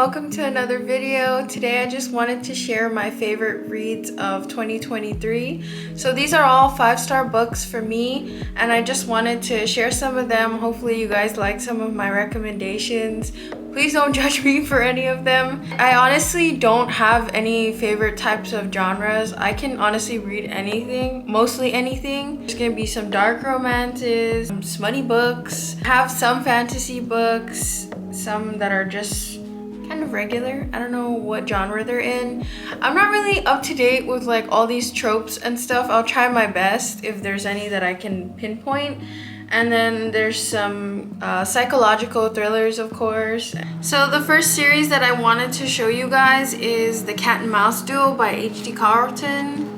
welcome to another video. Today I just wanted to share my favorite reads of 2023. So these are all 5-star books for me, and I just wanted to share some of them. Hopefully you guys like some of my recommendations. Please don't judge me for any of them. I honestly don't have any favorite types of genres. I can honestly read anything, mostly anything. There's gonna be some dark romances, some smutty books, have some fantasy books, some that are just kind of regular. I don't know what genre they're in. I'm not really up to date with like all these tropes and stuff. I'll try my best if there's any that I can pinpoint. And then there's some psychological thrillers, of course. So the first series that I wanted to show you guys is The Cat and Mouse Duel by H.D. Carlton.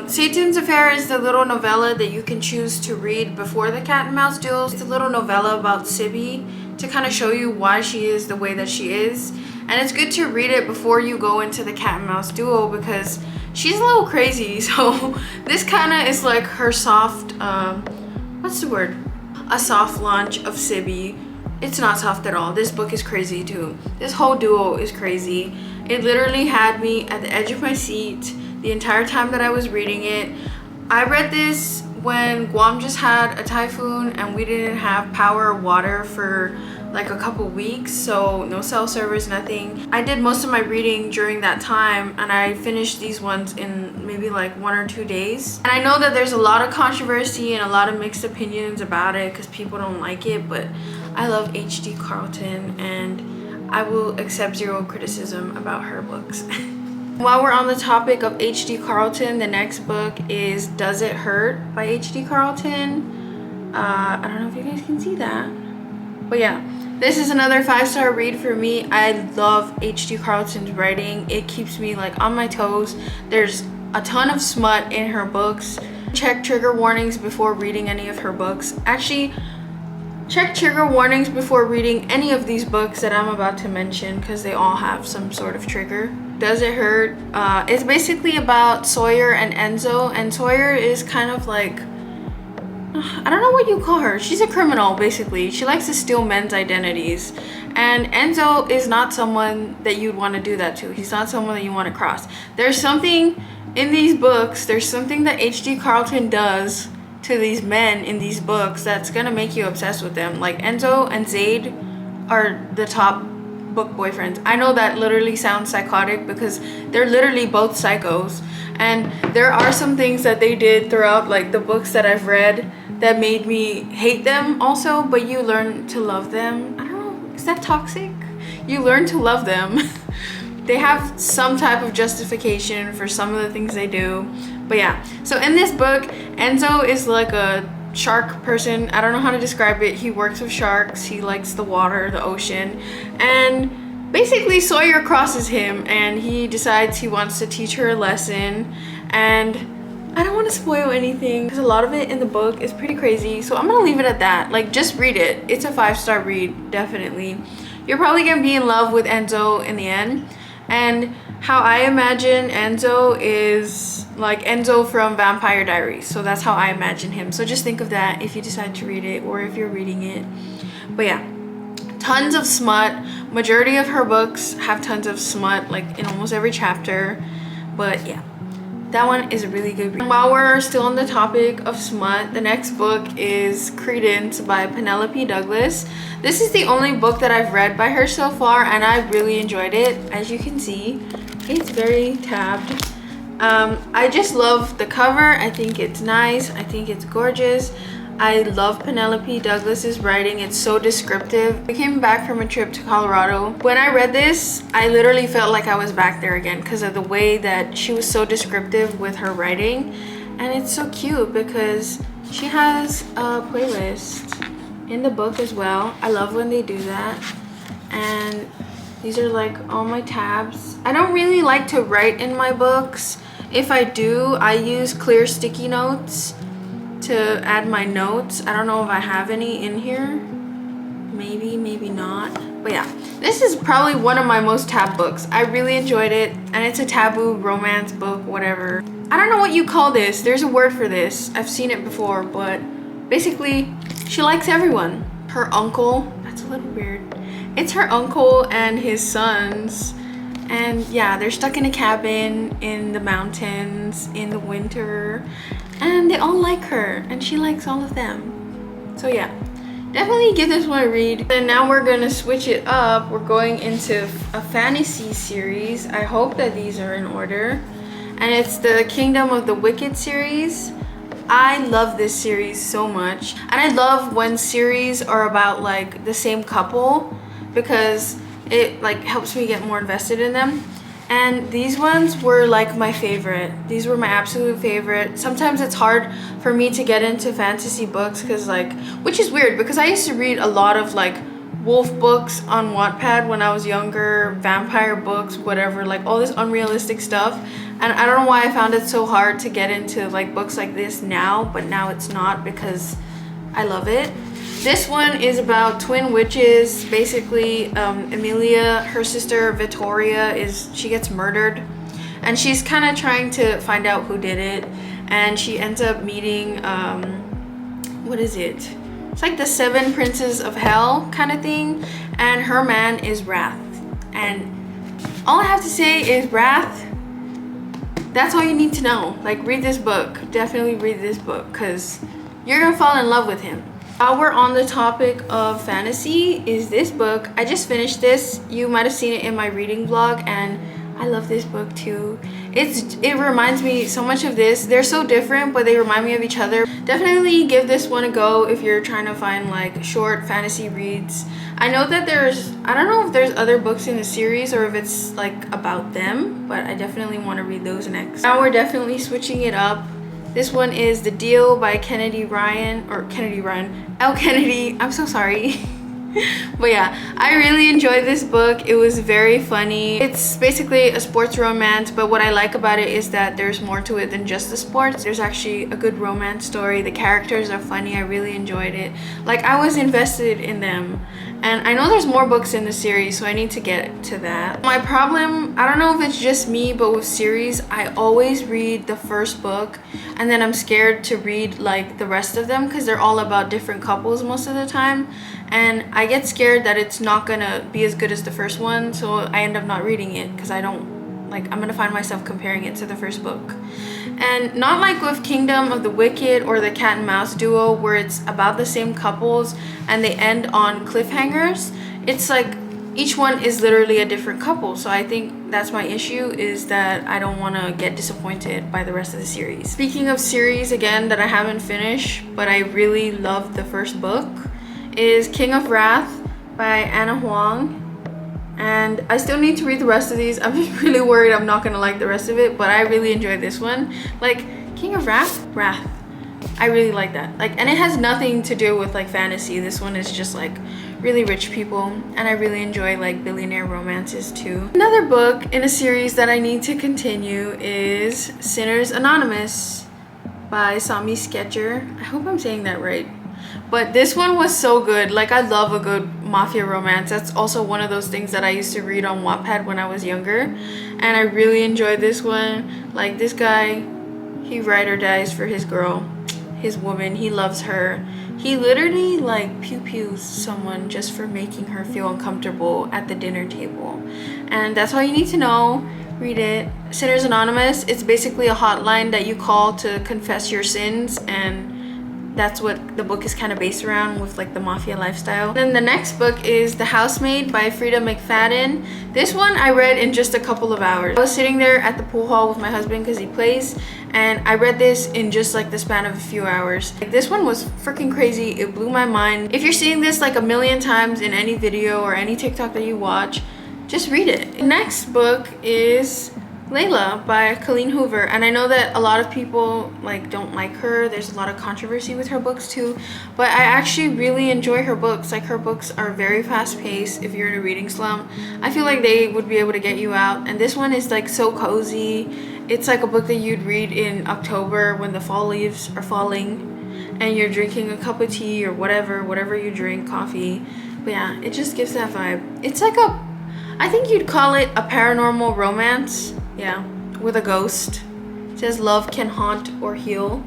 Satan's Affair is the little novella that you can choose to read before The Cat and Mouse Duel. It's a little novella about Sibby to kind of show you why she is the way that she is. And it's good to read it before you go into The Cat and Mouse Duel because she's a little crazy. So this kind of is like her soft, what's the word? A soft launch of Sibby. It's not soft at all. This book is crazy too. This whole duo is crazy. It literally had me at the edge of my seat the entire time that I was reading it. I read this when Guam just had a typhoon and we didn't have power or water for like a couple weeks, so no cell service, nothing. I did most of my reading during that time and I finished these ones in maybe like 1 or 2 days. And I know that there's a lot of controversy and a lot of mixed opinions about it because people don't like it, but I love H.D. Carlton and I will accept zero criticism about her books. While we're on the topic of H.D. Carlton, the next book is Does It Hurt by H.D. Carlton. I don't know if you guys can see that. But yeah, this is another 5-star read for me. I love H.D. Carlton's writing. It keeps me like on my toes. There's a ton of smut in her books. Check trigger warnings before reading any of her books. Actually, check trigger warnings before reading any of these books that I'm about to mention because they all have some sort of trigger. Does It Hurt? It's basically about Sawyer and Enzo, and Sawyer is kind of like, I don't know what you call her. She's a criminal, basically. She likes to steal men's identities. And Enzo is not someone that you'd want to do that to. He's not someone that you want to cross. There's something in these books, there's something that H.D. Carlton does to these men in these books that's gonna make you obsessed with them. Like Enzo and Zaid are the top book boyfriends. I know that literally sounds psychotic because they're literally both psychos, and there are some things that they did throughout like the books that I've read that made me hate them also, but you learn to love them. I don't know, is that toxic? You learn to love them. They have some type of justification for some of the things they do. But yeah, so in this book, Enzo is like a shark person. I don't know how to describe it. He works with sharks. He likes the water, the ocean. And basically Sawyer crosses him and he decides he wants to teach her a lesson. And I don't want to spoil anything because a lot of it in the book is pretty crazy. So I'm going to leave it at that. Like, just read it. It's a 5-star read, definitely. You're probably going to be in love with Enzo in the end. And how I imagine Enzo is like Enzo from Vampire Diaries. So that's how I imagine him. So just think of that if you decide to read it or if you're reading it. But yeah, tons of smut. Majority of her books have tons of smut, like in almost every chapter. But yeah, that one is a really good read. While we're still on the topic of smut, the next book is Credence by Penelope Douglas. This is the only book that I've read by her so far and I really enjoyed it. As you can see, it's very tabbed. I just love the cover. I think it's nice. I think it's gorgeous. I love Penelope Douglas's writing. It's so descriptive. I came back from a trip to Colorado. When I read this, I literally felt like I was back there again because of the way that she was so descriptive with her writing. And it's so cute because she has a playlist in the book as well. I love when they do that. And these are like all my tabs. I don't really like to write in my books. If I do, I use clear sticky notes to add my notes. I don't know if I have any in here. Maybe, maybe not. But yeah, this is probably one of my most tabbed books. I really enjoyed it, and it's a taboo romance book, whatever. I don't know what you call this. There's a word for this. I've seen it before, but basically, she likes everyone. Her uncle, that's a little weird. It's her uncle and his sons. And yeah, they're stuck in a cabin in the mountains in the winter. And they all like her and she likes all of them. So yeah, definitely give this one a read. And now we're gonna switch it up. We're going into a fantasy series. I hope that these are in order. And it's the Kingdom of the Wicked series. I love this series so much. And I love when series are about like the same couple because it like helps me get more invested in them. And these ones were like my favorite. These were my absolute favorite. Sometimes it's hard for me to get into fantasy books because like, which is weird because I used to read a lot of like wolf books on Wattpad when I was younger, vampire books, whatever, like all this unrealistic stuff. And I don't know why I found it so hard to get into like books like this now, but now it's not because I love it. This one is about twin witches. Basically, Emilia, her sister Vittoria, she gets murdered. And she's kind of trying to find out who did it. And she ends up meeting, what is it? It's like the 7 princes of hell kind of thing. And her man is Wrath. And all I have to say is Wrath, that's all you need to know. Like, read this book. Definitely read this book because you're gonna fall in love with him. While we're on the topic of fantasy, is this book. I just finished this. You might have seen it in my reading vlog, and I love this book too. It reminds me so much of this. They're so different, but they remind me of each other. Definitely give this one a go if you're trying to find like short fantasy reads. I know that I don't know if there's other books in the series or if it's like about them, but I definitely want to read those next. Now we're definitely switching it up. This one is The Deal by Elle Kennedy. I'm so sorry. But yeah, I really enjoyed this book. It was very funny. It's basically a sports romance, but what I like about it is that there's more to it than just the sports. There's actually a good romance story. The characters are funny. I really enjoyed it. Like, I was invested in them. And I know there's more books in the series, so I need to get to that. My problem, I don't know if it's just me, but with series, I always read the first book and then I'm scared to read like the rest of them because they're all about different couples most of the time. And I get scared that it's not gonna be as good as the first one, so I end up not reading it because I'm gonna find myself comparing it to the first book. And not like with Kingdom of the Wicked or the Cat and Mouse duo where it's about the same couples and they end on cliffhangers. It's like each one is literally a different couple. So I think that's my issue, is that I don't want to get disappointed by the rest of the series. Speaking of series again that I haven't finished but I really loved the first book, is King of Wrath by Anna Huang. And I still need to read the rest of these. I'm just really worried I'm not gonna like the rest of it, but I really enjoyed this one. Like, King of Wrath. I really like that. Like, and it has nothing to do with like fantasy. This one is just like really rich people, and I really enjoy like billionaire romances too. Another book in a series that I need to continue is Sinners Anonymous by Sami Sketcher. I hope I'm saying that right. But this one was so good. Like, I love a good mafia romance. That's also one of those things that I used to read on Wattpad when I was younger. And I really enjoyed this one. Like, this guy, he ride or dies for his girl, his woman. He loves her. He literally, like, pew-pews someone just for making her feel uncomfortable at the dinner table. And that's all you need to know. Read it. Sinners Anonymous. It's basically a hotline that you call to confess your sins, and that's what the book is kind of based around, with like the mafia lifestyle. Then the next book is The Housemaid by Frida McFadden. This one I read in just a couple of hours. I was sitting there at the pool hall with my husband because he plays, and I read this in just like the span of a few hours. Like, this one was freaking crazy. It blew my mind. If you're seeing this like a million times in any video or any TikTok that you watch, just read it. The next book is Layla by Colleen Hoover, and I know that a lot of people like don't like her. There's a lot of controversy with her books too, but I actually really enjoy her books. Like, her books are very fast-paced. If you're in a reading slump, I feel like they would be able to get you out. And this one is like so cozy. It's like a book that you'd read in October when the fall leaves are falling and you're drinking a cup of tea or whatever you drink, coffee. But yeah, it just gives that vibe. It's like I think you'd call it a paranormal romance. Yeah, with a ghost. It says love can haunt or heal.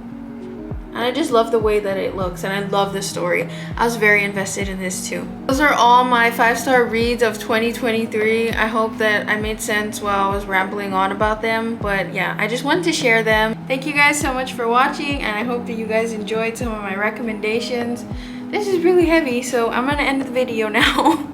and I just love the way that it looks, and I love the story. I was very invested in this too. Those are all my 5-star reads of 2023. I hope that I made sense while I was rambling on about them, but yeah, I just wanted to share them. Thank you guys so much for watching, and I hope that you guys enjoyed some of my recommendations. This is really heavy, so I'm gonna end the video now.